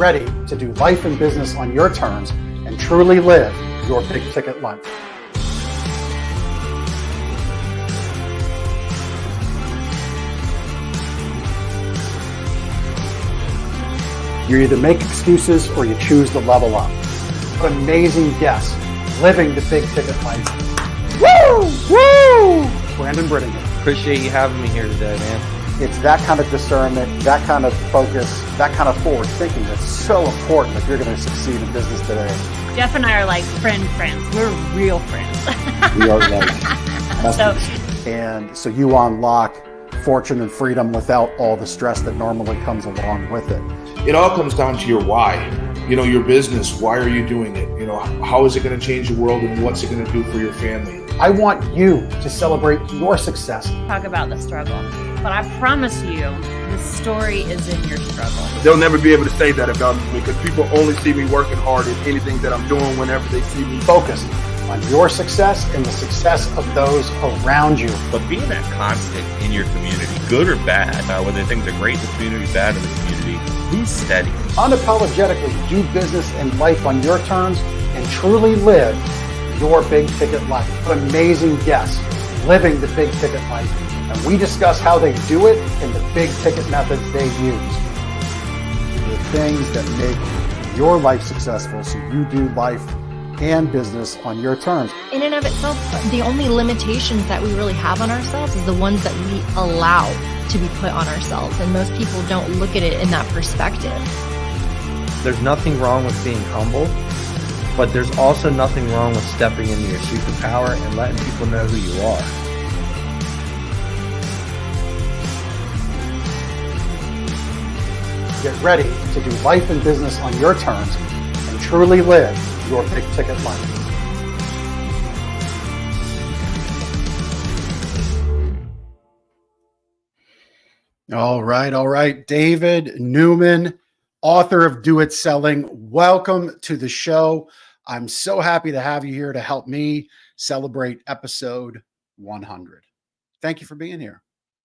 ready to do life and business on your terms and truly live your big ticket life. You either make excuses or you choose to level up. What amazing guests living the big ticket life. Woo! Woo! Brandon Brittinger. Appreciate you having me here today, man. It's that kind of discernment, that kind of focus, that kind of forward thinking that's so important if you're going to succeed in business today. Jeff and I are like friends. We're real friends. We are and so you unlock fortune and freedom without all the stress that normally comes along with it. It all comes down to your why. You know, your business, why are you doing it? You know, how is it going to change the world and what's it going to do for your family? I want you to celebrate your success. Talk about the struggle, but I promise you, the story is in your struggle. They'll never be able to say that about me because people only see me working hard in anything that I'm doing whenever they see me. Focused on your success and the success of those around you. But being that constant in your community, good or bad, whether things are great in the community, bad in the community, who's steady? Unapologetically do business and life on your terms and truly live your big ticket life. What amazing guests living the big ticket life. And we discuss how they do it and the big ticket methods they use. The things that make your life successful so you do life and business on your terms. In and of itself, the only limitations that we really have on ourselves is the ones that we allow to be put on ourselves. And most people don't look at it in that perspective. There's nothing wrong with being humble, but there's also nothing wrong with stepping into your superpower and letting people know who you are. Get ready to do life and business on your terms and truly live your big ticket life. All right. David Newman, author of Do It Selling. Welcome to the show. I'm so happy to have you here to help me celebrate episode 100. Thank you for being here.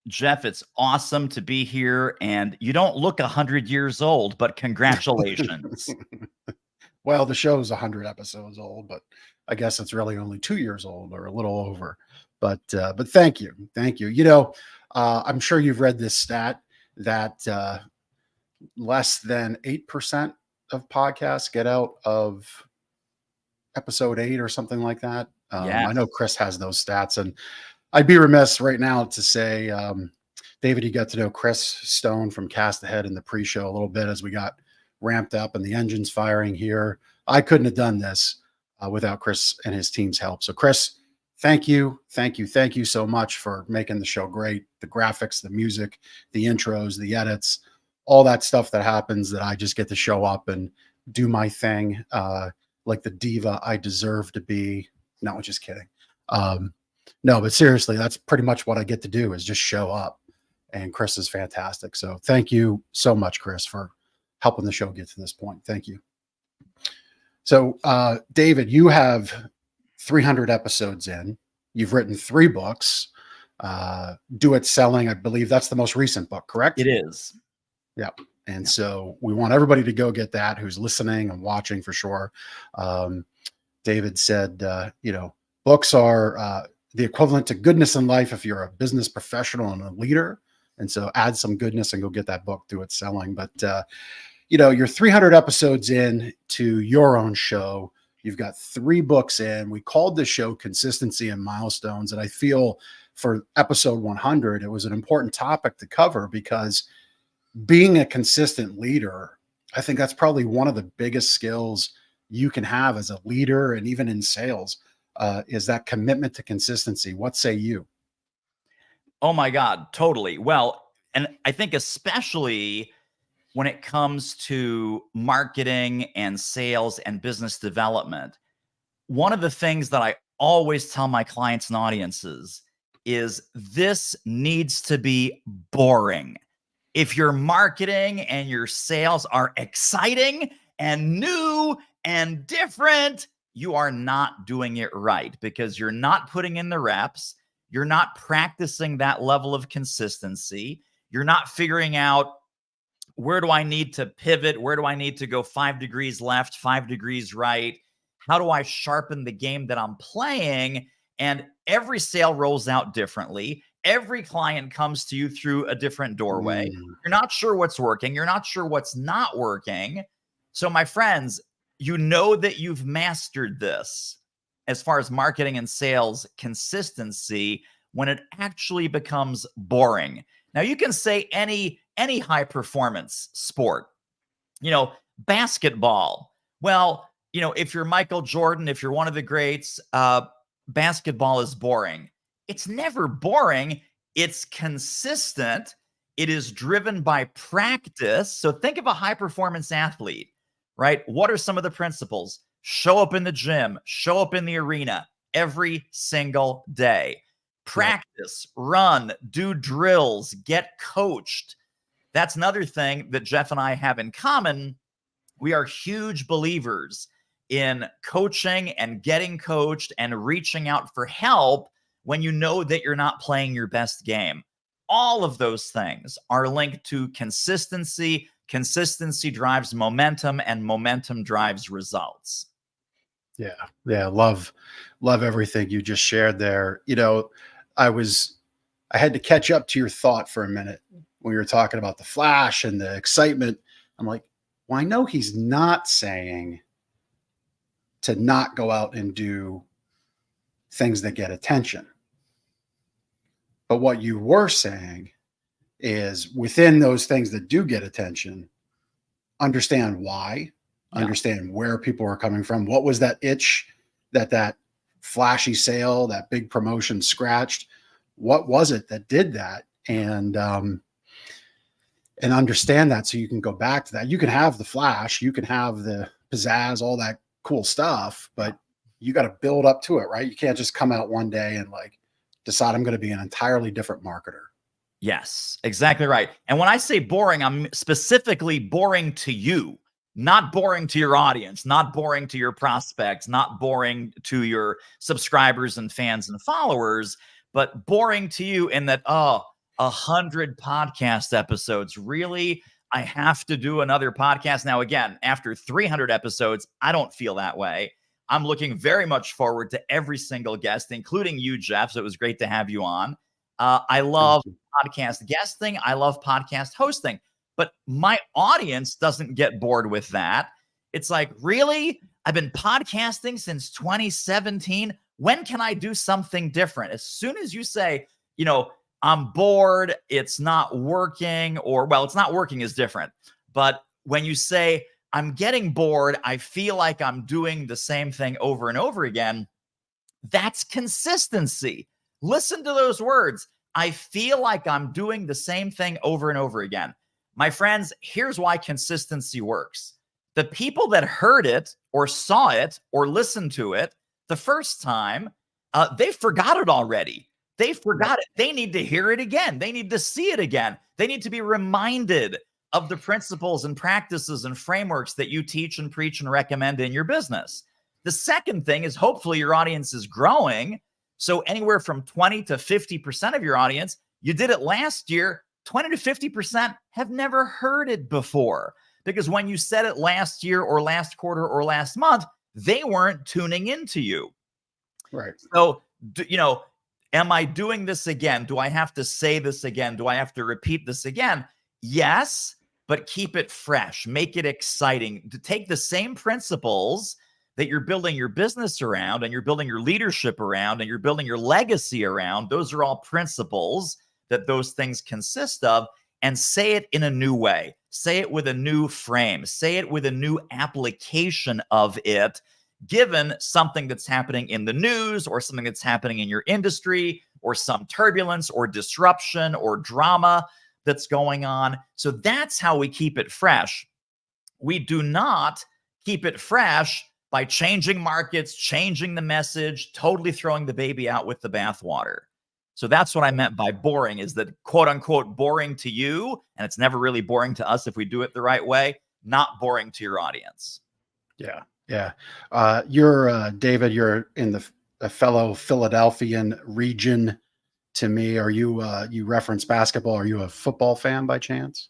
Jeff, it's awesome to be here, and you don't look 100 years old, but congratulations. Well, the show's 100 episodes old, but I guess it's really only 2 years old or a little over. But thank you. You know, I'm sure you've read this stat that less than 8% of podcasts get out of episode 8 or something like that. I know Chris has those stats, and I'd be remiss right now to say, David, you got to know Chris Stone from Cast Ahead in the pre-show a little bit as we got ramped up and the engine's firing here. I couldn't have done this without Chris and his team's help. So Chris, thank you so much for making the show great. The graphics, the music, the intros, the edits, all that stuff that happens that I just get to show up and do my thing like the diva I deserve to be. No, just kidding. No, but seriously, that's pretty much what I get to do is just show up. And Chris is fantastic. So thank you so much, Chris, for helping the show get to this point. Thank you. So, David, you have 300 episodes in. You've written 3 books. Do It Selling, I believe that's the most recent book, correct? It is. Yep. And so we want everybody to go get that who's listening and watching for sure. David said, books are the equivalent to goodness in life if you're a business professional and a leader. And so add some goodness and go get that book, Do It Selling. But, you're 300 episodes in to your own show. You've got 3 books in. We called the show Consistency and Milestones. And I feel for episode 100, it was an important topic to cover because being a consistent leader, I think that's probably one of the biggest skills you can have as a leader and even in sales. Is that commitment to consistency. What say you? Oh my God, totally. Well, and I think especially when it comes to marketing and sales and business development, one of the things that I always tell my clients and audiences is this needs to be boring. If your marketing and your sales are exciting and new and different, you are not doing it right because you're not putting in the reps. You're not practicing that level of consistency. You're not figuring out where do I need to pivot? Where do I need to go 5 degrees left, 5 degrees right? How do I sharpen the game that I'm playing? And every sale rolls out differently. Every client comes to you through a different doorway. You're not sure what's working. You're not sure what's not working. So, my friends, you know that you've mastered this as far as marketing and sales consistency when it actually becomes boring. Now, you can say any high performance sport, basketball. Well, if you're Michael Jordan, if you're one of the greats, basketball is boring. It's never boring. It's consistent. It is driven by practice. So think of a high performance athlete, right? What are some of the principles? Show up in the gym, show up in the arena every single day. Practice, run, do drills, get coached. That's another thing that Jeff and I have in common. We are huge believers in coaching and getting coached and reaching out for help when you know that you're not playing your best game. All of those things are linked to consistency. Consistency drives momentum, and momentum drives results. Yeah. Love everything you just shared there. I had to catch up to your thought for a minute when you were talking about the flash and the excitement. I'm like, well, I know he's not saying to not go out and do things that get attention. But what you were saying is within those things that do get attention, understand why, understand where people are coming from. What was that itch that flashy sale, that big promotion scratched? What was it that did that? And understand that so you can go back to that. You can have the flash, you can have the pizzazz, all that cool stuff, but you got to build up to it, right? You can't just come out one day and decide I'm going to be an entirely different marketer. Yes, exactly right. And when I say boring, I'm specifically boring to you, not boring to your audience, not boring to your prospects, not boring to your subscribers and fans and followers, but boring to you in that, 100 podcast episodes. Really? I have to do another podcast. Now, again, after 300 episodes, I don't feel that way. I'm looking very much forward to every single guest, including you, Jeff. So it was great to have you on. I love podcast guesting. I love podcast hosting, but my audience doesn't get bored with that. It's like, really? I've been podcasting since 2017. When can I do something different? As soon as you say, I'm bored, it's not working, it's not working is different. But when you say, I'm getting bored, I feel like I'm doing the same thing over and over again, that's consistency. Listen to those words. I feel like I'm doing the same thing over and over again. My friends, here's why consistency works. The people that heard it or saw it or listened to it the first time, they forgot it already. They forgot it. They need to hear it again. They need to see it again. They need to be reminded of the principles and practices and frameworks that you teach and preach and recommend in your business. The second thing is hopefully your audience is growing. So anywhere from 20 to 50% of your audience, you did it last year, 20 to 50% have never heard it before. Because when you said it last year or last quarter or last month, they weren't tuning into you. Right. So, am I doing this again? Do I have to say this again? Do I have to repeat this again? Yes, but keep it fresh. Make it exciting. To take the same principles that you're building your business around and you're building your leadership around and you're building your legacy around. Those are all principles that those things consist of, and say it in a new way. Say it with a new frame. Say it with a new application of it, given something that's happening in the news or something that's happening in your industry or some turbulence or disruption or drama that's going on. So that's how we keep it fresh. We do not keep it fresh by changing markets, changing the message, totally throwing the baby out with the bathwater. So that's what I meant by boring, is that quote unquote boring to you, and it's never really boring to us if we do it the right way, not boring to your audience. Yeah. You're David, you're in a fellow Philadelphian region to me. Are you, you reference basketball? Are you a football fan by chance?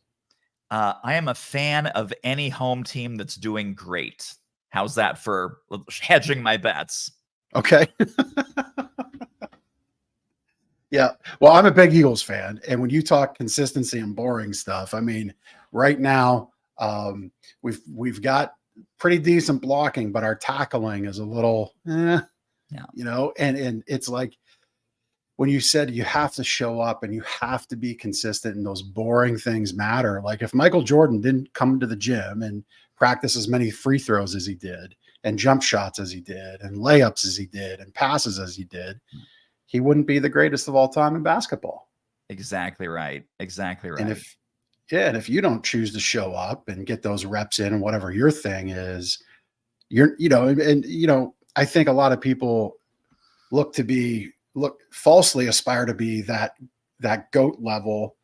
I am a fan of any home team that's doing great. How's that for hedging my bets? Okay. Yeah. Well, I'm a big Eagles fan. And when you talk consistency and boring stuff, I mean, right now, we've got pretty decent blocking, but our tackling is a little, Yeah. and it's like when you said you have to show up and you have to be consistent and those boring things matter. Like if Michael Jordan didn't come to the gym and practice as many free throws as he did and jump shots as he did and layups as he did and passes as he did, he wouldn't be the greatest of all time in basketball. Exactly right. Exactly right. And if you don't choose to show up and get those reps in and whatever your thing is, I think a lot of people falsely aspire to be that GOAT level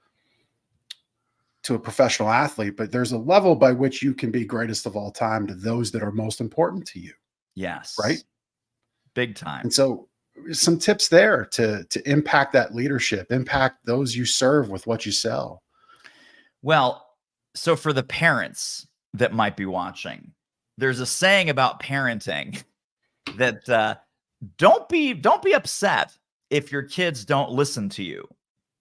to a professional athlete, but there's a level by which you can be greatest of all time to those that are most important to you. Yes. Right. Big time. And so some tips there to impact that leadership, impact those you serve with what you sell. Well, so for the parents that might be watching, there's a saying about parenting that don't be upset if your kids don't listen to you.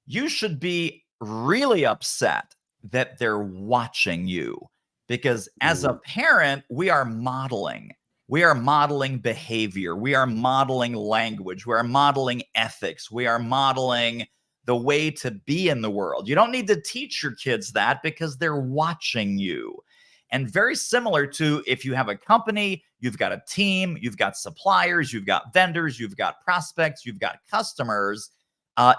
You should be really upset that they're watching you, because as a parent, we are modeling behavior. We are modeling language. We are modeling ethics. We are modeling the way to be in the world. You don't need to teach your kids that because they're watching you. And very similar to if you have a company, you've got a team, you've got suppliers, you've got vendors, you've got prospects, you've got customers.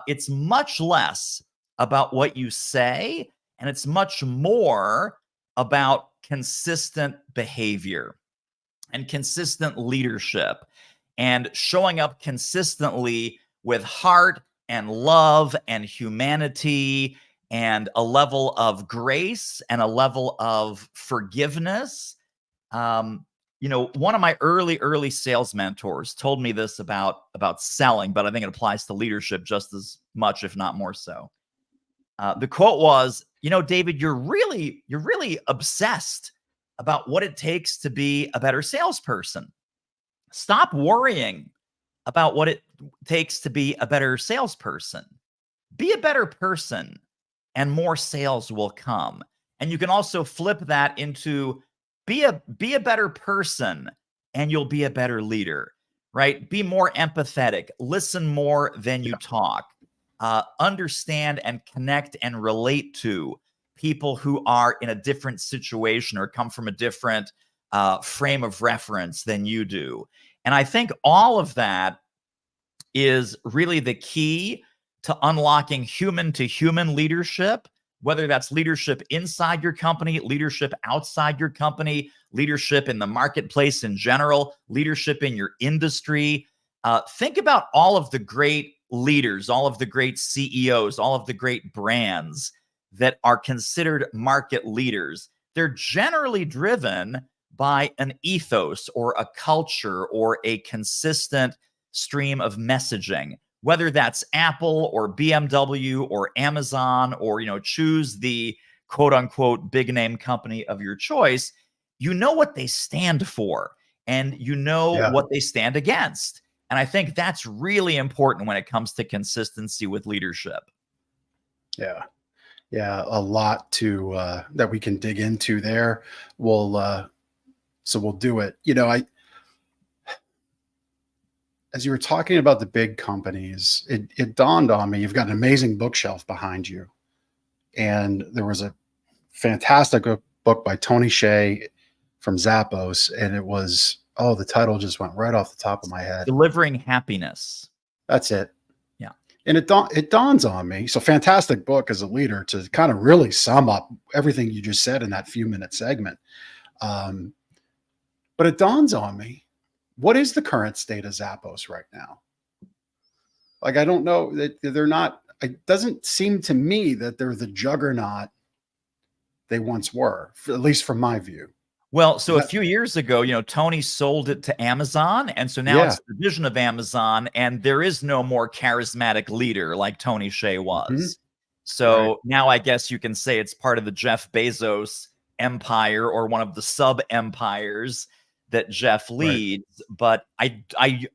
It's much less about what you say, and it's much more about consistent behavior and consistent leadership and showing up consistently with heart and love and humanity and a level of grace and a level of forgiveness. One of my early sales mentors told me this about selling, but I think it applies to leadership just as much, if not more so. The quote was, David, you're really obsessed about what it takes to be a better salesperson. Stop worrying about what it takes to be a better salesperson. Be a better person and more sales will come. And you can also flip that into be a better person and you'll be a better leader, right? Be more empathetic, listen more than you talk, understand and connect and relate to people who are in a different situation or come from a different frame of reference than you do. And I think all of that is really the key to unlocking human to human leadership, whether that's leadership inside your company, leadership outside your company, leadership in the marketplace in general, leadership in your industry. Think about all of the great leaders, all of the great CEOs, all of the great brands that are considered market leaders. They're generally driven by an ethos or a culture or a consistent stream of messaging, whether that's Apple or BMW or Amazon or, choose the quote unquote big name company of your choice. You know what they stand for and what they stand against. And I think that's really important when it comes to consistency with leadership. Yeah. Yeah. A lot that we can dig into there. So we'll do it. As you were talking about the big companies, it dawned on me, you've got an amazing bookshelf behind you. And there was a fantastic book by Tony Hsieh from Zappos. And it was, the title just went right off the top of my head. Delivering Happiness. That's it. Yeah. And it dawns on me. So fantastic book as a leader to kind of really sum up everything you just said in that few-minute segment. But it dawns on me, what is the current state of Zappos right now? Like, I don't know that they're not, it doesn't seem to me that they're the juggernaut they once were, at least from my view. Well, so a few years ago, Tony sold it to Amazon. And so now it's a division of Amazon, and there is no more charismatic leader like Tony Hsieh was. So Right. now I guess you can say it's part of the Jeff Bezos empire or one of the sub empires that Jeff Right. leads. But I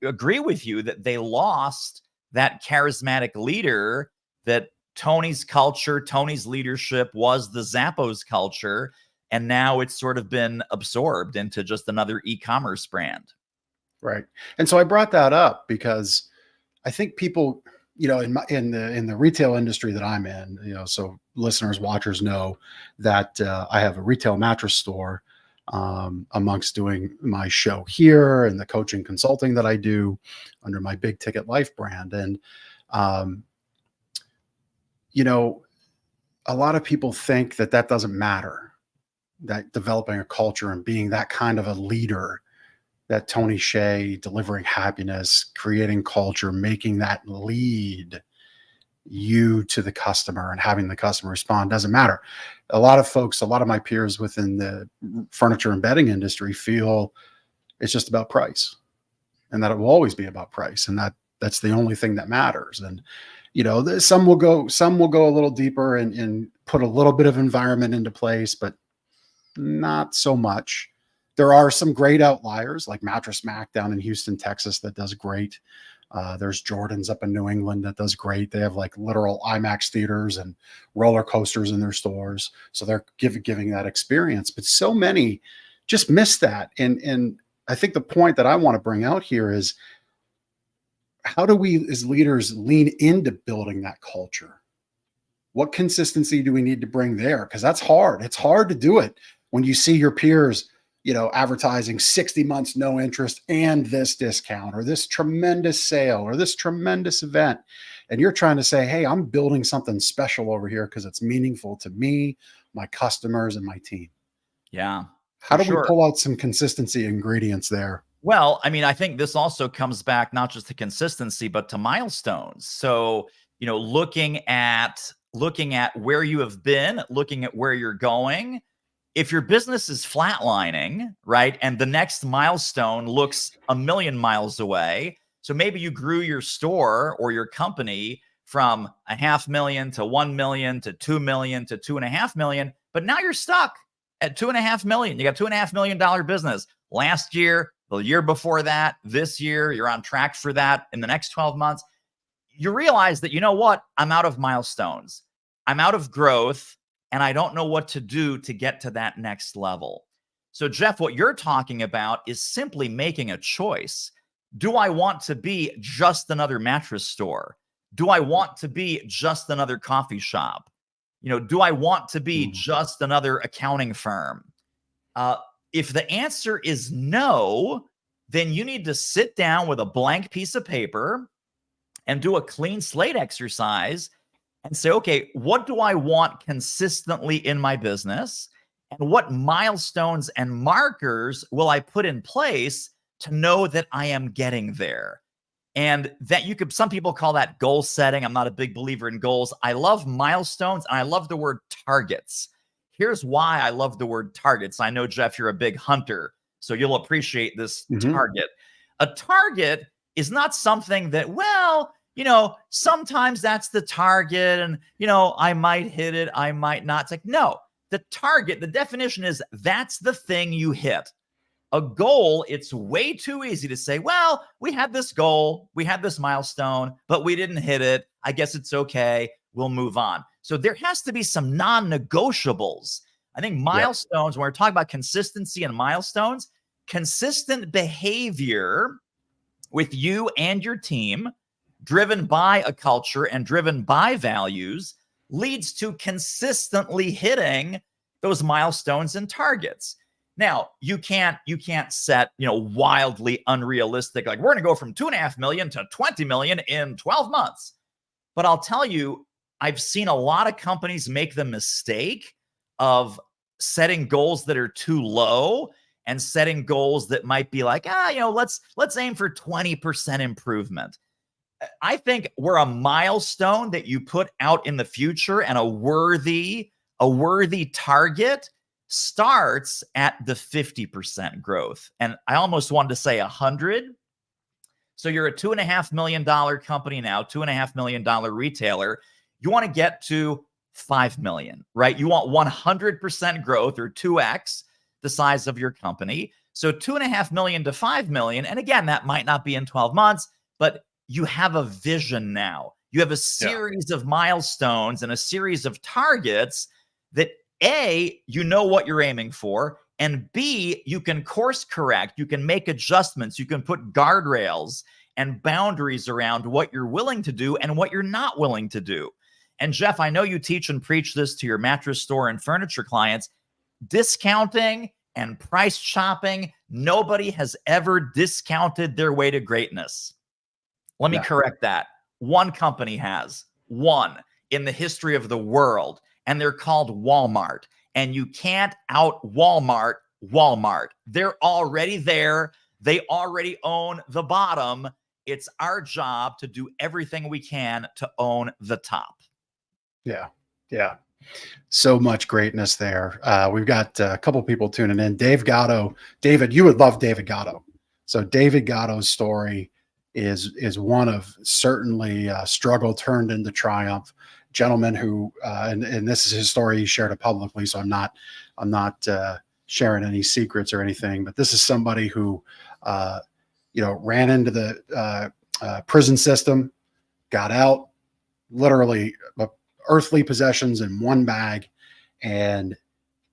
agree with you that they lost that charismatic leader, that Tony's culture, Tony's leadership was the Zappos culture. And now it's sort of been absorbed into just another e-commerce brand. Right. And so I brought that up because I think people, in the retail industry that I'm in, so listeners, watchers know that I have a retail mattress store, amongst doing my show here and the coaching consulting that I do under my Big Ticket Life brand. And um, a lot of people think that doesn't matter, that developing a culture and being that kind of a leader, that Tony Hsieh, delivering happiness, creating culture, making that lead you to the customer and having the customer respond doesn't matter. A lot of folks, a lot of my peers within the furniture and bedding industry feel it's just about price, and that it will always be about price, and that's the only thing that matters. And some will go a little deeper and put a little bit of environment into place, but not so much. There are some great outliers like Mattress Mac down in Houston, Texas, that does great. There's Jordan's up in New England that does great. They have like literal IMAX theaters and roller coasters in their stores, so they're giving that experience. But so many just miss that. And I think the point that I want to bring out here is, how do we as leaders lean into building that culture? What consistency do we need to bring there? Because that's hard. It's hard to do it when you see your peers, advertising 60 months, no interest, and this discount, or this tremendous sale, or this tremendous event. And you're trying to say, hey, I'm building something special over here because it's meaningful to me, my customers, and my team. Yeah. How for do we sure. pull out some consistency ingredients there? Well, I mean, I think this also comes back not just to consistency, but to milestones. So, looking at where you have been, looking at where you're going. If your business is flatlining, right, and the next milestone looks a million miles away, so maybe you grew your store or your company from $500,000 to 1 million to 2 million to 2.5 million, but now you're stuck at 2.5 million. You got $2.5 million business last year, the year before that, this year, you're on track for that in the next 12 months. You realize that, I'm out of milestones, I'm out of growth, and I don't know what to do to get to that next level. So, Jeff, what you're talking about is simply making a choice. Do I want to be just another mattress store? Do I want to be just another coffee shop? Do I want to be just another accounting firm? If the answer is no, then you need to sit down with a blank piece of paper and do a clean slate exercise and say, okay, what do I want consistently in my business? And what milestones and markers will I put in place to know that I am getting there? And that some people call that goal setting. I'm not a big believer in goals. I love milestones, and I love the word targets. Here's why I love the word targets. I know, Jeff, you're a big hunter, so you'll appreciate this target. A target is not something that, sometimes that's the target and, I might hit it, I might not. It's like, no, the target, the definition is that's the thing you hit. A goal, it's way too easy to say, well, we had this goal, we had this milestone, but we didn't hit it. I guess it's okay. We'll move on. So there has to be some non-negotiables. I think milestones, when we're talking about consistency and milestones, consistent behavior with you and your team, driven by a culture and driven by values, leads to consistently hitting those milestones and targets. Now, you can't set, wildly unrealistic, like we're going to go from 2.5 million to 20 million in 12 months. But I'll tell you, I've seen a lot of companies make the mistake of setting goals that are too low and setting goals that might be like, let's aim for 20% improvement. I think we're a milestone that you put out in the future, and a worthy target starts at the 50% growth. And I almost wanted to say 100. So you're a $2.5 million company now, $2.5 million retailer. You want to get to 5 million, right? You want 100% growth, or 2x the size of your company. So 2.5 million to 5 million. And again, that might not be in 12 months, but you have a vision now. You have a series of milestones and a series of targets that A, you know what you're aiming for, and B, you can course correct, you can make adjustments, you can put guardrails and boundaries around what you're willing to do and what you're not willing to do. And Jeff, I know you teach and preach this to your mattress store and furniture clients. Discounting and price shopping, nobody has ever discounted their way to greatness. Let me correct that. One company has, one in the history of the world, and they're called Walmart. And you can't out Walmart Walmart. They're already there. They already own the bottom. It's our job to do everything we can to own the top. Yeah. Yeah. So much greatness there. We've got a couple people tuning in. Dave Gatto. David, you would love David Gatto. So David Gatto's story is one of certainly struggle turned into triumph. Gentleman who, and this is his story. He shared it publicly, so I'm not sharing any secrets or anything. But this is somebody who, ran into the prison system, got out, literally earthly possessions in one bag, and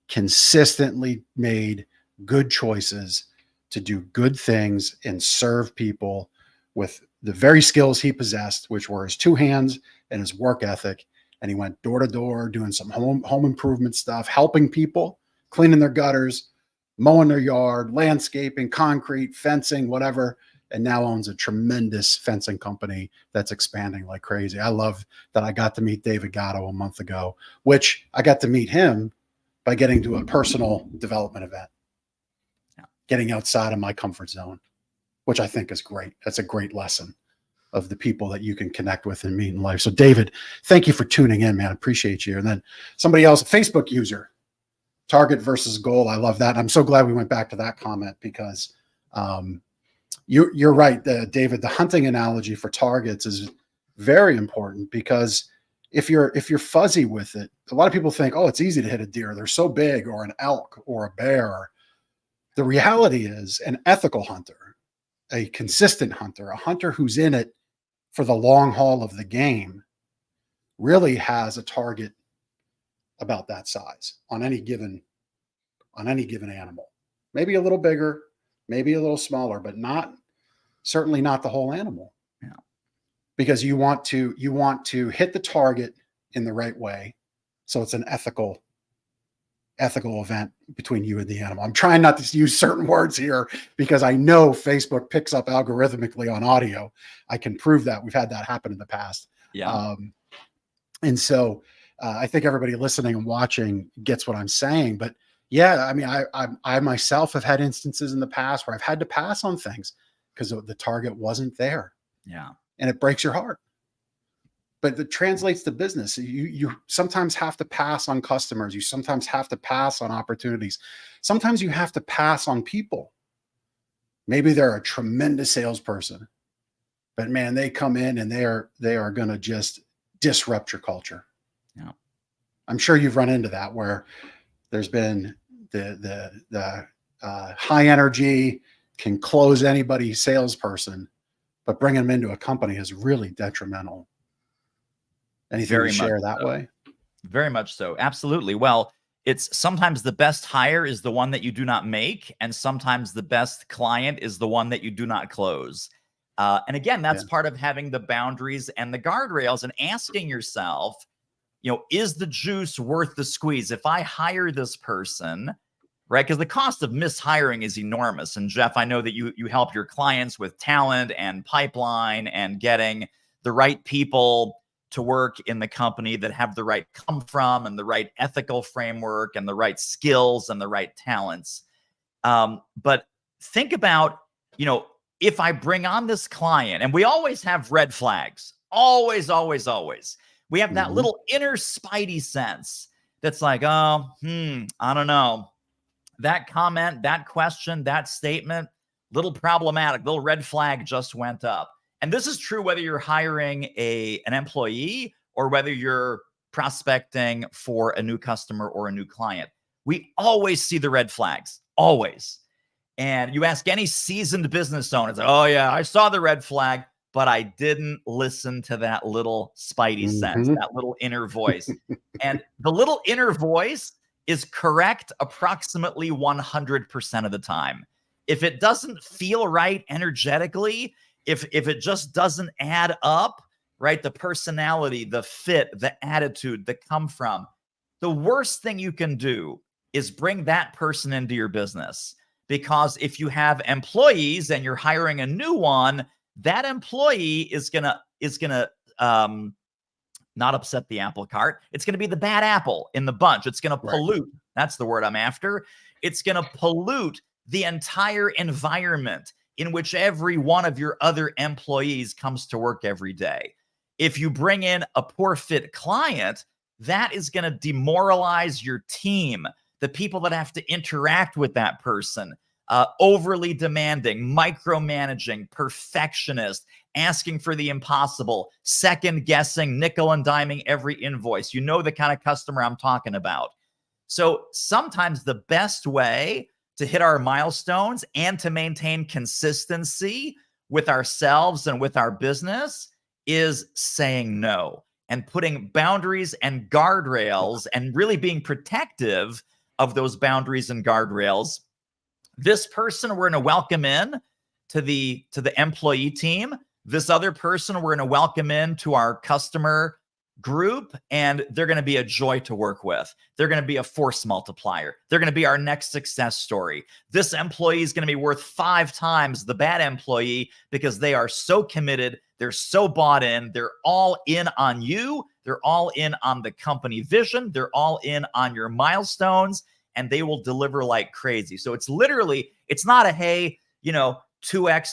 consistently made good choices to do good things and serve people with the very skills he possessed, which were his two hands and his work ethic. And he went door to door doing some home improvement stuff, helping people, cleaning their gutters, mowing their yard, landscaping, concrete, fencing, whatever. And now owns a tremendous fencing company that's expanding like crazy. I love that I got to meet David Gatto a month ago, which I got to meet him by getting to a personal development event, getting outside of my comfort zone, which I think is great. That's a great lesson of the people that you can connect with and meet in life. So David, thank you for tuning in, man. I appreciate you. And then somebody else, a Facebook user, target versus goal. I love that. And I'm so glad we went back to that comment because you're right, David. The hunting analogy for targets is very important because if you're fuzzy with it, a lot of people think, oh, it's easy to hit a deer. They're so big, or an elk or a bear. The reality is an ethical hunter, a consistent hunter, a hunter who's in it for the long haul of the game, really has a target about that size on any given animal. Maybe a little bigger, maybe a little smaller, but certainly not the whole animal. Yeah. Because you want to hit the target in the right way. So it's an ethical event between you and the animal. I'm trying not to use certain words here because I know Facebook picks up algorithmically on audio. I can prove that. We've had that happen in the past. Yeah. And so I think everybody listening and watching gets what I'm saying. But yeah, I mean, I myself have had instances in the past where I've had to pass on things because the target wasn't there. Yeah. And it breaks your heart. But it translates to business. You sometimes have to pass on customers. You sometimes have to pass on opportunities. Sometimes you have to pass on people. Maybe they're a tremendous salesperson, but man, they come in and they are going to just disrupt your culture. Yeah. I'm sure you've run into that where there's been the high energy can close anybody salesperson, but bringing them into a company is really detrimental. Anything to share that way? Very much so. Absolutely. Well, it's sometimes the best hire is the one that you do not make, and sometimes the best client is the one that you do not close. And again, that's part of having the boundaries and the guardrails and asking yourself, is the juice worth the squeeze? If I hire this person, right? Because the cost of mishiring is enormous. And Jeff, I know that you help your clients with talent and pipeline and getting the right people to work in the company that have the right come from and the right ethical framework and the right skills and the right talents. But think about, if I bring on this client, and we always have red flags, always. We have that little inner spidey sense that's like, I don't know. That comment, that question, that statement, little problematic, little red flag just went up. And this is true whether you're hiring an employee or whether you're prospecting for a new customer or a new client, we always see the red flags, always. And you ask any seasoned business owner, it's like, oh yeah, I saw the red flag, but I didn't listen to that little spidey sense, that little inner voice. And the little inner voice is correct approximately 100% of the time. If it doesn't feel right energetically, if it just doesn't add up, right? The personality, the fit, the attitude that come from, the worst thing you can do is bring that person into your business. Because if you have employees and you're hiring a new one, that employee is gonna not upset the apple cart. It's gonna be the bad apple in the bunch. It's gonna pollute. That's the word I'm after. It's gonna pollute the entire environment in which every one of your other employees comes to work every day. If you bring in a poor fit client, that is going to demoralize your team, the people that have to interact with that person, overly demanding, micromanaging, perfectionist, asking for the impossible, second guessing, nickel and diming every invoice. You know the kind of customer I'm talking about. So sometimes the best way to hit our milestones and to maintain consistency with ourselves and with our business is saying no and putting boundaries and guardrails and really being protective of those boundaries and guardrails. This person we're going to welcome in to the employee team. This other person we're going to welcome in to our customer group, and they're going to be a joy to work with. They're going to be a force multiplier. They're going to be our next success story. This employee is going to be worth 5 times the bad employee because they are so committed. They're so bought in. They're all in on you. They're all in on the company vision. They're all in on your milestones, and they will deliver like crazy. So it's literally, it's not a, hey, 2x,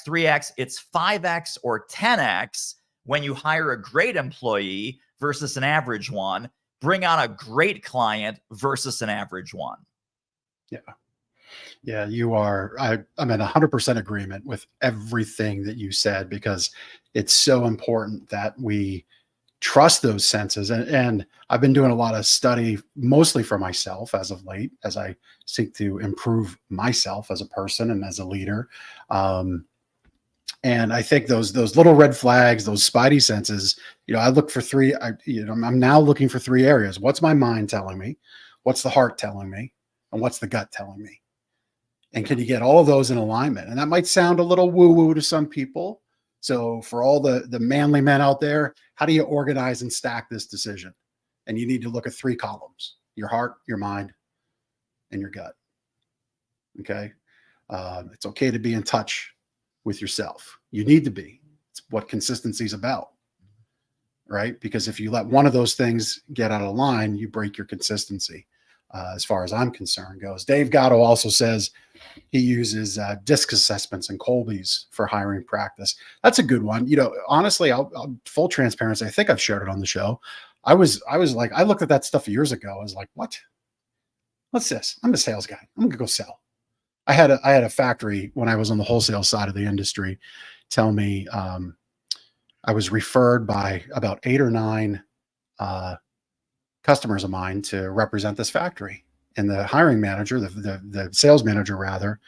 3x, it's 5x or 10x when you hire a great employee versus an average one. Bring on a great client versus an average one. Yeah, you are. I'm in 100% agreement with everything that you said, because it's so important that we trust those senses. And I've been doing a lot of study, mostly for myself as of late, as I seek to improve myself as a person and as a leader. And I think those little red flags, those spidey senses, I look for 3. I'm now looking for 3 areas. What's my mind telling me? What's the heart telling me? And what's the gut telling me? And can you get all of those in alignment? And that might sound a little woo-woo to some people. So for all the manly men out there, how do you organize and stack this decision? And you need to look at 3 columns: your heart, your mind, and your gut. Okay. It's okay to be in touch with yourself. You need to be. It's what consistency is about, right? Because if you let one of those things get out of line, you break your consistency, as far as I'm concerned goes. Dave Gatto also says he uses DISC assessments and Colby's for hiring practice. That's a good one. Honestly, I'll full transparency, I think I've shared it on the show. I was like, I looked at that stuff years ago. I was like, what? What's this? I'm a sales guy. I'm gonna go sell. I had a factory when I was on the wholesale side of the industry tell me I was referred by about 8 or 9 customers of mine to represent this factory. And the hiring manager, the sales manager rather,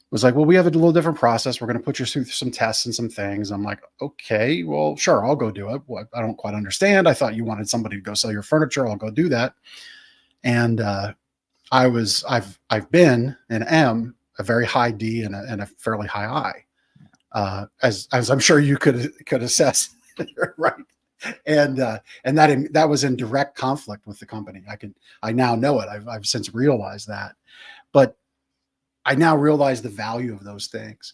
was like, well, we have a little different process. We're going to put you through some tests and some things. I'm like, okay, well, sure, I'll go do it. What? I don't quite understand. I thought you wanted somebody to go sell your furniture. I'll go do that. And I've been and am a very high D and a fairly high I, as I'm sure you could assess, right? And that was in direct conflict with the company. I now know it. I've since realized that, but I now realize the value of those things.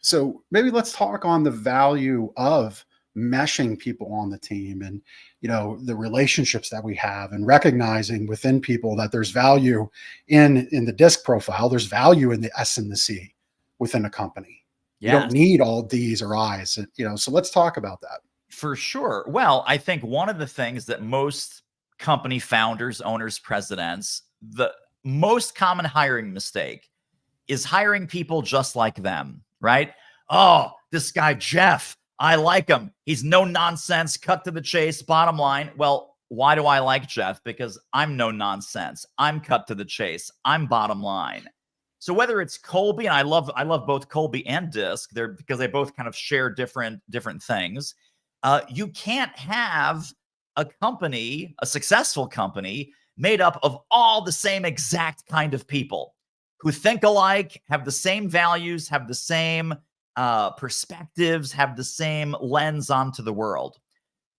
So maybe let's talk on the value of meshing people on the team and, the relationships that we have, and recognizing within people that there's value in the DISC profile. There's value in the S and the C within a company. Yes. You don't need all D's or I's, so let's talk about that. For sure. Well, I think one of the things that most company founders, owners, presidents, the most common hiring mistake is hiring people just like them, right? Oh, this guy, Jeff, I like him. He's no nonsense, cut to the chase, bottom line. Well, why do I like Jeff? Because I'm no nonsense. I'm cut to the chase. I'm bottom line. So whether it's Colby, and I love both Colby and Disc, because they both kind of share different things. You can't have a company, a successful company, made up of all the same exact kind of people who think alike, have the same values, have the same perspectives, have the same lens onto the world.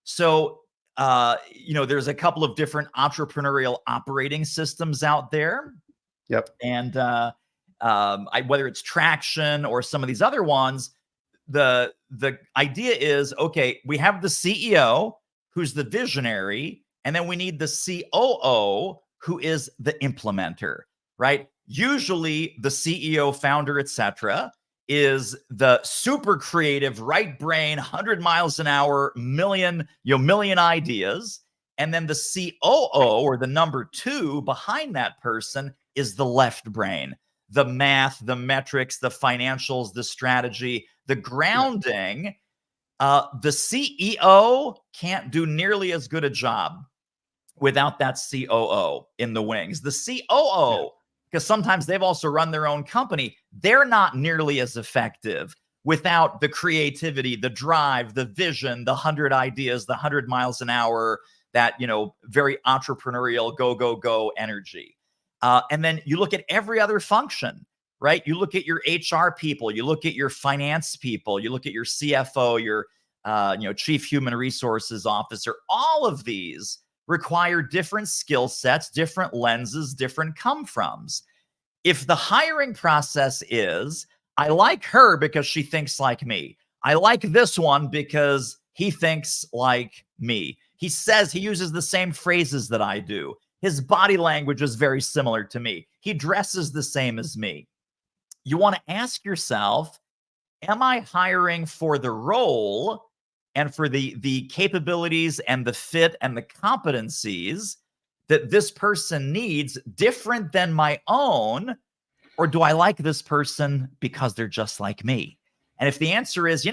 So, there's a couple of different entrepreneurial operating systems out there. Yep. And whether it's Traction or some of these other ones, the idea is, okay, we have the CEO who's the visionary, and then we need the COO who is the implementer, right? Usually the CEO, founder, etc., is the super creative, right brain, 100 miles an hour, million ideas. And then the COO, or the number two behind that person, is the left brain, the math, the metrics, the financials, the strategy, the grounding. The CEO can't do nearly as good a job without that COO in the wings. The COO, because sometimes they've also run their own company, they're not nearly as effective without the creativity, the drive, the vision, the 100 ideas, the 100 miles an hour, that, very entrepreneurial go energy. And then you look at every other function, right? You look at your HR people, you look at your finance people, you look at your CFO, your chief human resources officer. All of these require different skill sets, different lenses, different come-froms. If the hiring process is, I like her because she thinks like me, I like this one because he thinks like me, he uses the same phrases that I do, his body language is very similar to me, he dresses the same as me, you want to ask yourself, am I hiring for the role and for the capabilities and the fit and the competencies that this person needs, different than my own? Or do I like this person because they're just like me? And if the answer is,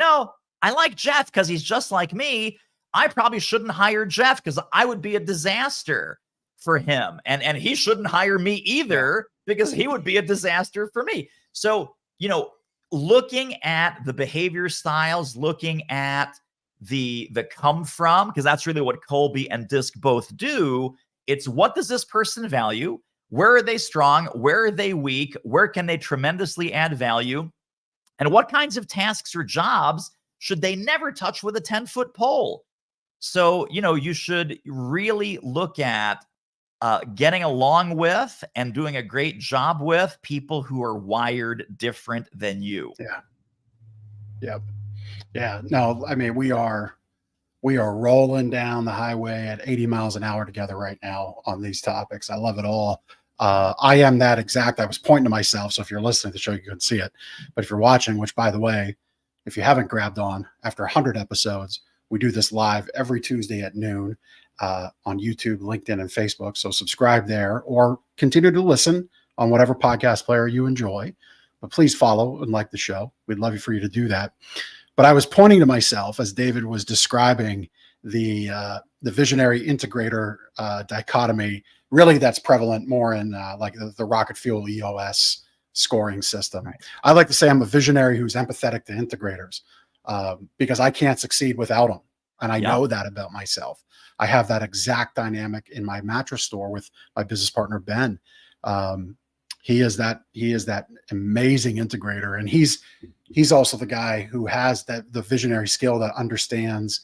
I like Jeff because he's just like me, I probably shouldn't hire Jeff because I would be a disaster for him. And he shouldn't hire me either because he would be a disaster for me. So, looking at the behavior styles, looking at the come from, because that's really what Colby and Disc both do. It's, what does this person value? Where are they strong? Where are they weak? Where can they tremendously add value? And what kinds of tasks or jobs should they never touch with a 10-foot pole? So, you should really look at getting along with and doing a great job with people who are wired different than you. Yeah. No, I mean, we are rolling down the highway at 80 miles an hour together right now on these topics. I love it all. I am that exact. I was pointing to myself, so if you're listening to the show, you couldn't see it. But if you're watching, which, by the way, if you haven't grabbed on, after 100 episodes, we do this live every Tuesday at noon on YouTube, LinkedIn, and Facebook. So subscribe there, or continue to listen on whatever podcast player you enjoy. But please follow and like the show. We'd love for you to do that. But I was pointing to myself as David was describing the visionary integrator dichotomy. Really, that's prevalent more in like the rocket fuel EOS scoring system. Right. I like to say I'm a visionary who's empathetic to integrators because I can't succeed without them. And I know that about myself. I have that exact dynamic in my mattress store with my business partner, Ben. He is that amazing integrator. And he's also the guy who has the visionary skill that understands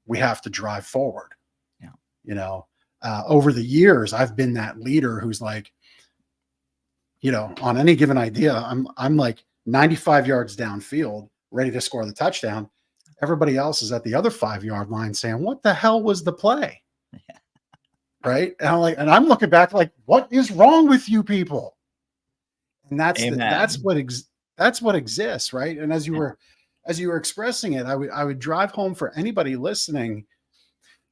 we have to drive forward. Over the years, I've been that leader who's like, on any given idea, I'm like 95 yards downfield, ready to score the touchdown. Everybody else is at the other 5-yard line saying, what the hell was the play? Right. And I'm looking back like, what is wrong with you people? And that's what exists. Right. And as you were expressing it, I would drive home for anybody listening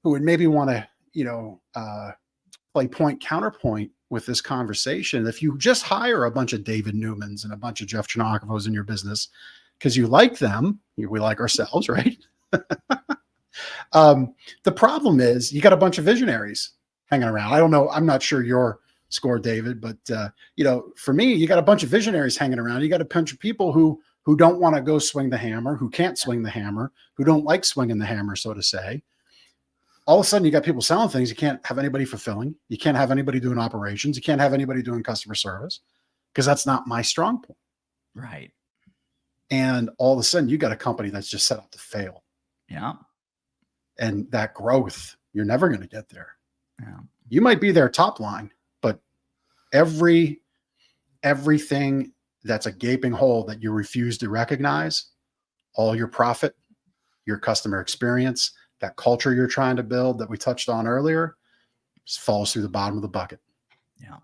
who would maybe want to, play point counterpoint with this conversation. If you just hire a bunch of David Newmans and a bunch of Jeff Chinakovos in your business, because you like them. We like ourselves, right? The problem is you got a bunch of visionaries hanging around. I don't know. I'm not sure your score, David, but for me, you got a bunch of visionaries hanging around. You got a bunch of people who don't want to go swing the hammer, who can't swing the hammer, who don't like swinging the hammer, so to say. All of a sudden, you got people selling things. You can't have anybody fulfilling. You can't have anybody doing operations. You can't have anybody doing customer service because that's not my strong point. Right. And all of a sudden, you got a company that's just set up to fail. Yeah. And that growth, you're never going to get there. Yeah. You might be their top line, but everything that's a gaping hole that you refuse to recognize, all your profit, your customer experience, that culture you're trying to build that we touched on earlier, just falls through the bottom of the bucket. Yeah.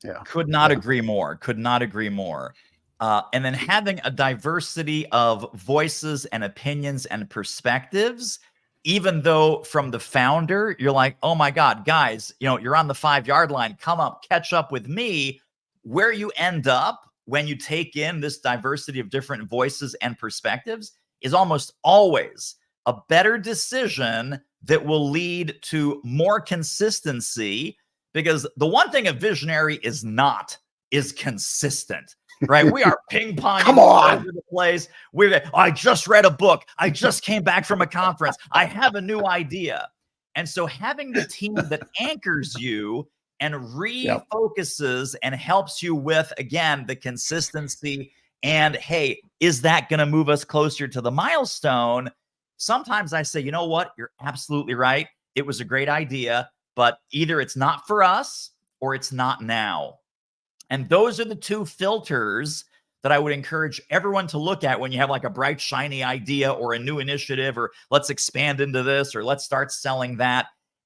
Yeah. Could not agree more. Could not agree more. And then having a diversity of voices and opinions and perspectives, even though from the founder, you're like, oh my God, guys, you're on the 5-yard line. Come up, catch up with me. Where you end up when you take in this diversity of different voices and perspectives is almost always a better decision that will lead to more consistency, because the one thing a visionary is consistent, right? We are ping ponging Come on. all over the place. I just read a book. I just came back from a conference. I have a new idea. And so having the team that anchors you and refocuses and helps you with, again, the consistency and, hey, is that going to move us closer to the milestone? Sometimes I say, you know what? You're absolutely right. It was a great idea, but either it's not for us or it's not now. And those are the two filters that I would encourage everyone to look at when you have like a bright, shiny idea or a new initiative, or let's expand into this, or let's start selling that.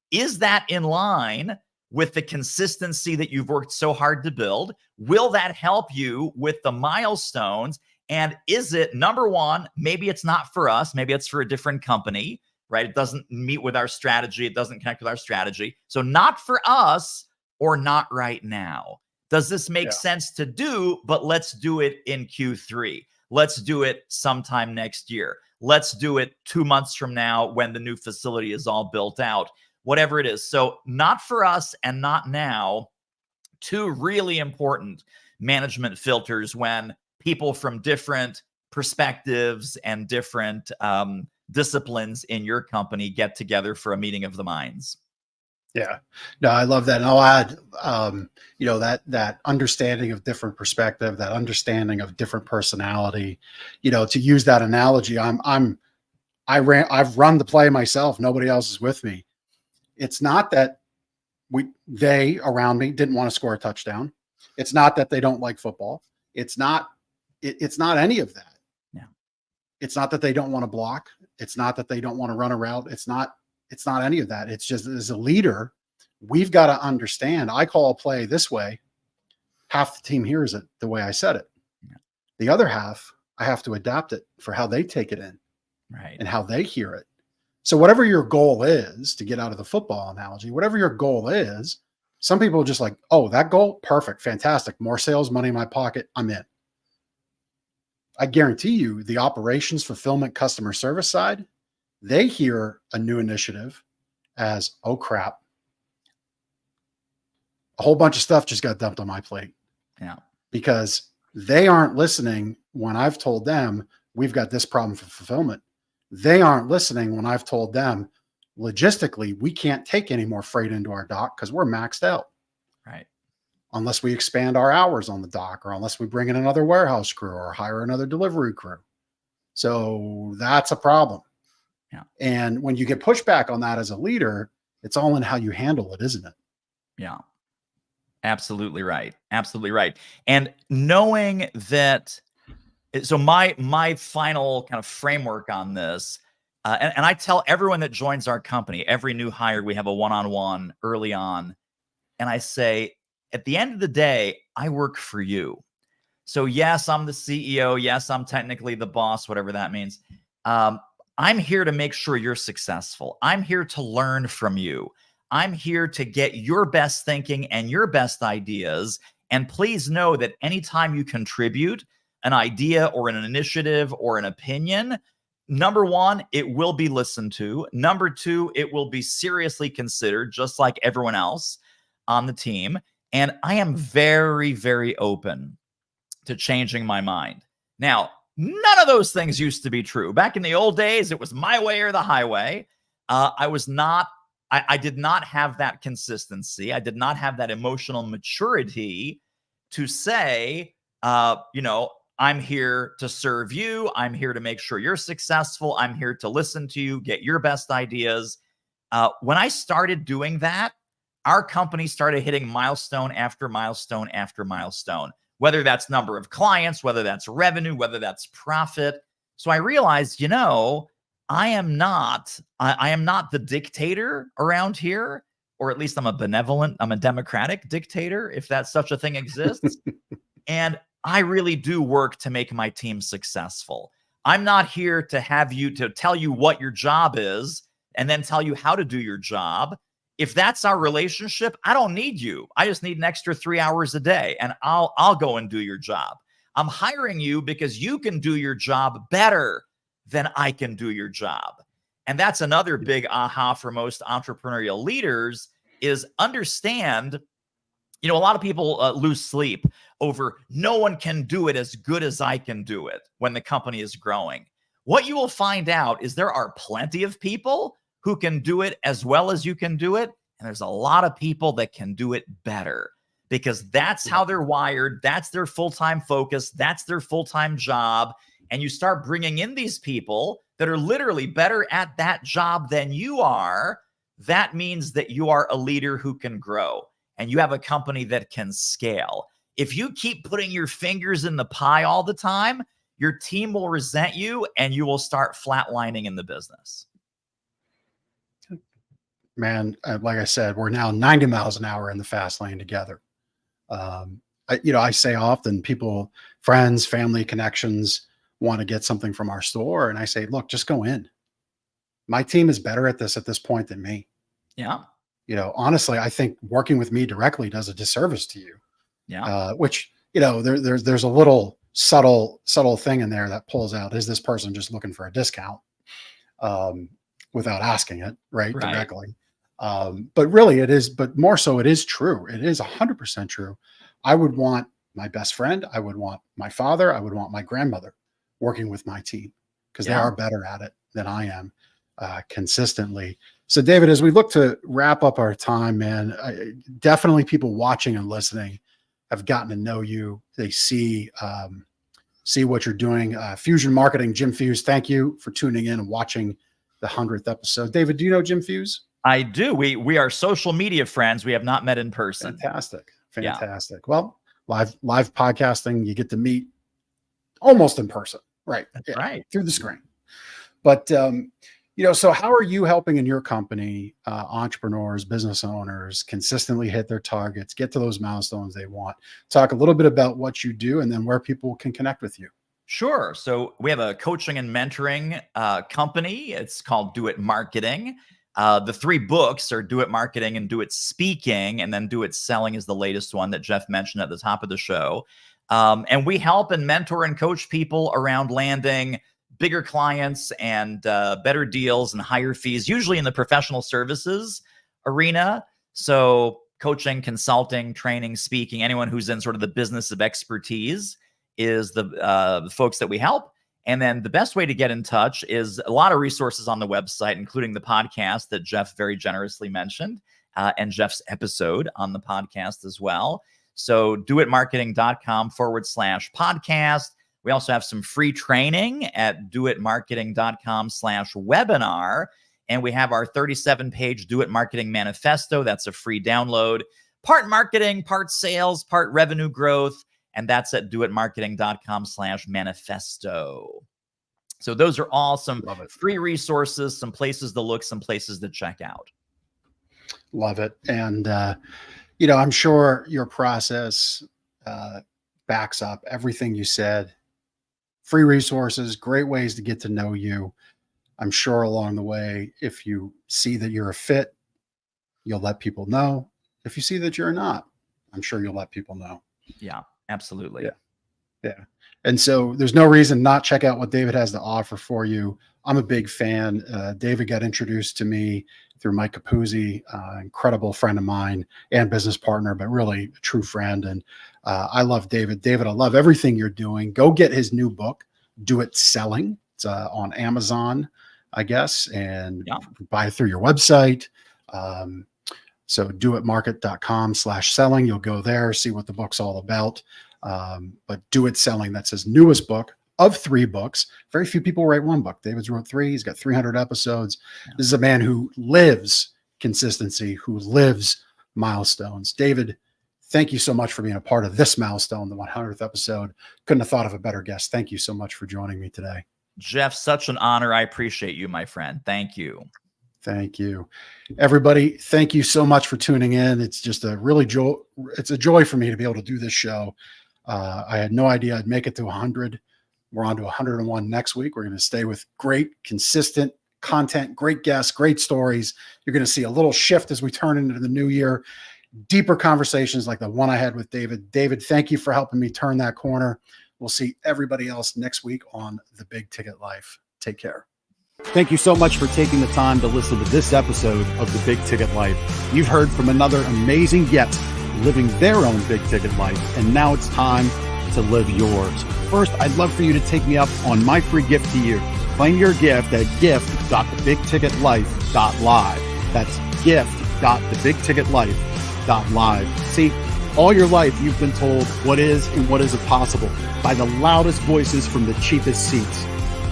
Is that in line with the consistency that you've worked so hard to build? Will that help you with the milestones? And is it, number one, maybe it's not for us, maybe it's for a different company, right? It doesn't meet with our strategy. It doesn't connect with our strategy. So not for us or not right now. Does this make sense to do? But let's do it in Q3. Let's do it sometime next year. Let's do it 2 months from now when the new facility is all built out, whatever it is. So not for us and not now. Two really important management filters when people from different perspectives and different disciplines in your company get together for a meeting of the minds. Yeah, no, I love that. And I'll add, that understanding of different perspective, that understanding of different personality, to use that analogy, I've run the play myself. Nobody else is with me. It's not that they around me didn't want to score a touchdown. It's not that they don't like football. It's not any of that. Yeah. It's not that they don't want to block. It's not that they don't want to run a route. It's not any of that. It's just, as a leader, we've got to understand. I call a play this way. Half the team hears it the way I said it. Yeah. The other half, I have to adapt it for how they take it in, right, and how they hear it. So whatever your goal is, to get out of the football analogy, whatever your goal is, some people are just like, oh, that goal, perfect, fantastic, more sales, money in my pocket, I'm in. I guarantee you the operations, fulfillment, customer service side, they hear a new initiative as, oh crap, a whole bunch of stuff just got dumped on my plate. Yeah. Because they aren't listening when I've told them we've got this problem for fulfillment. They aren't listening when I've told them logistically we can't take any more freight into our dock because we're maxed out. Right. Unless we expand our hours on the dock, or unless we bring in another warehouse crew or hire another delivery crew. So that's a problem. Yeah. And when you get pushback on that as a leader, it's all in how you handle it, isn't it? Yeah. Absolutely right. Absolutely right. And knowing that, so my final kind of framework on this, and I tell everyone that joins our company, every new hire, we have a one-on-one early on. And I say, at the end of the day, I work for you. So yes, I'm the CEO. Yes, I'm technically the boss, whatever that means. I'm here to make sure you're successful. I'm here to learn from you. I'm here to get your best thinking and your best ideas. And please know that anytime you contribute, an idea or an initiative or an opinion, number one, it will be listened to. Number two, it will be seriously considered, just like everyone else on the team. And I am very, very open to changing my mind. Now, none of those things used to be true. Back in the old days, it was my way or the highway. I did not have that consistency. I did not have that emotional maturity to say, I'm here to serve you. I'm here to make sure you're successful. I'm here to listen to you, get your best ideas. When I started doing that, our company started hitting milestone after milestone after milestone, whether that's number of clients, whether that's revenue, whether that's profit. So I realized, I am not the dictator around here, or at least I'm a democratic dictator, if that such a thing exists. And I really do work to make my team successful. I'm not here to tell you what your job is and then tell you how to do your job. If that's our relationship, I don't need you. I just need an extra 3 hours a day, and I'll go and do your job. I'm hiring you because you can do your job better than I can do your job. And that's another big aha for most entrepreneurial leaders is understand, a lot of people lose sleep over no one can do it as good as I can do it when the company is growing. What you will find out is there are plenty of people who can do it as well as you can do it. And there's a lot of people that can do it better because that's how they're wired. That's their full-time focus. That's their full-time job. And you start bringing in these people that are literally better at that job than you are. That means that you are a leader who can grow and you have a company that can scale. If you keep putting your fingers in the pie all the time, your team will resent you and you will start flatlining in the business. Man, like I said, we're now 90 miles an hour in the fast lane together. I say often people, friends, family connections want to get something from our store. And I say, look, just go in. My team is better at this point than me. Yeah. Honestly, I think working with me directly does a disservice to you. Yeah. Which, there's a little subtle thing in there that pulls out, is this person just looking for a discount without asking it, right? Directly. But really but more so it is true. It is 100% true. I would want my best friend. I would want my father. I would want my grandmother working with my team because they are better at it than I am consistently. So David, as we look to wrap up our time, man, definitely people watching and listening have gotten to know you. They see what you're doing. Fusion Marketing, Jim Fuse, thank you for tuning in and watching the 100th episode. David, do you know Jim Fuse? I do. We are social media friends. We have not met in person. Fantastic. Yeah. Well, live podcasting, you get to meet almost in person, right? That's right. Through the screen. But so how are you helping in your company entrepreneurs, business owners consistently hit their targets, get to those milestones they want? Talk a little bit about what you do and then where people can connect with you. Sure. So we have a coaching and mentoring company. It's called Do It Marketing. The 3 books are Do It Marketing and Do It Speaking, and then Do It Selling is the latest one that Jeff mentioned at the top of the show. And we help and mentor and coach people around landing bigger clients and better deals and higher fees, usually in the professional services arena. So coaching, consulting, training, speaking, anyone who's in sort of the business of expertise is the folks that we help. And then the best way to get in touch is a lot of resources on the website, including the podcast that Jeff very generously mentioned and Jeff's episode on the podcast as well. So doitmarketing.com/podcast. We also have some free training at doitmarketing.com/webinar. And we have our 37-page Do It Marketing Manifesto. That's a free download. Part marketing, part sales, part revenue growth. And that's at doitmarketing.com/manifesto. So those are all some free resources, some places to look, some places to check out. Love it. And, I'm sure your process backs up everything you said. Free resources, great ways to get to know you. I'm sure along the way, if you see that you're a fit, you'll let people know. If you see that you're not, I'm sure you'll let people know. Yeah. Absolutely. Yeah. And so there's no reason not check out what David has to offer for you. I'm a big fan. David got introduced to me through Mike Capuzzi, incredible friend of mine and business partner, but really a true friend. And I love David. David, I love everything you're doing. Go get his new book, Do It Selling. It's on Amazon, I guess, and buy it through your website. So doitmarket.com/selling. You'll go there, see what the book's all about. But Do It Selling, that's his newest book of 3 books. Very few people write 1 book. David's wrote 3. He's got 300 episodes. This is a man who lives consistency, who lives milestones. David, thank you so much for being a part of this milestone, the 100th episode. Couldn't have thought of a better guest. Thank you so much for joining me today. Jeff, such an honor. I appreciate you, my friend. Thank you. Thank you. Everybody, thank you so much for tuning in. It's just a really it's a joy for me to be able to do this show. I had no idea I'd make it to 100. We're on to 101 next week. We're going to stay with great, consistent content, great guests, great stories. You're going to see a little shift as we turn into the new year. Deeper conversations like the one I had with David. David, thank you for helping me turn that corner. We'll see everybody else next week on The Big Ticket Life. Take care. Thank you so much for taking the time to listen to this episode of The Big Ticket Life. You've heard from another amazing guest living their own big ticket life, and now it's time to live yours. First, I'd love for you to take me up on my free gift to you. Claim your gift at gift.thebigticketlife.live. That's gift.thebigticketlife.live. See, all your life you've been told what is and what isn't possible by the loudest voices from the cheapest seats.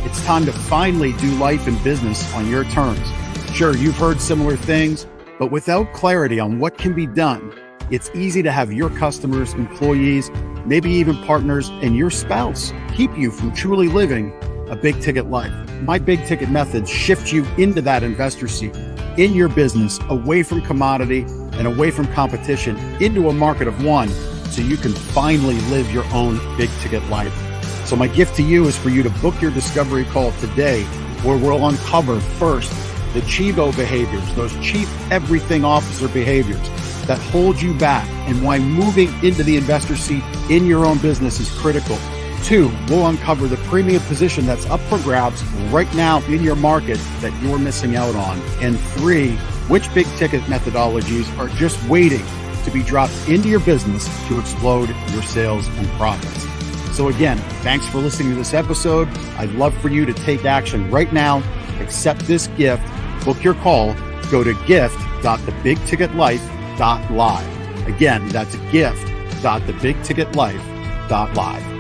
It's time to finally do life and business on your terms. Sure, you've heard similar things, but without clarity on what can be done, it's easy to have your customers, employees, maybe even partners, and your spouse keep you from truly living a big ticket life. My big ticket methods shift you into that investor seat in your business, away from commodity and away from competition, into a market of one, so you can finally live your own big ticket life. So my gift to you is for you to book your discovery call today, where we'll uncover first the Chivo behaviors, those chief everything officer behaviors that hold you back, and why moving into the investor seat in your own business is critical. 2, we'll uncover the premium position that's up for grabs right now in your market that you're missing out on. And 3, which big ticket methodologies are just waiting to be dropped into your business to explode your sales and profits. So again, thanks for listening to this episode. I'd love for you to take action right now. Accept this gift. Book your call. Go to gift.thebigticketlife.live. Again, that's gift.thebigticketlife.live.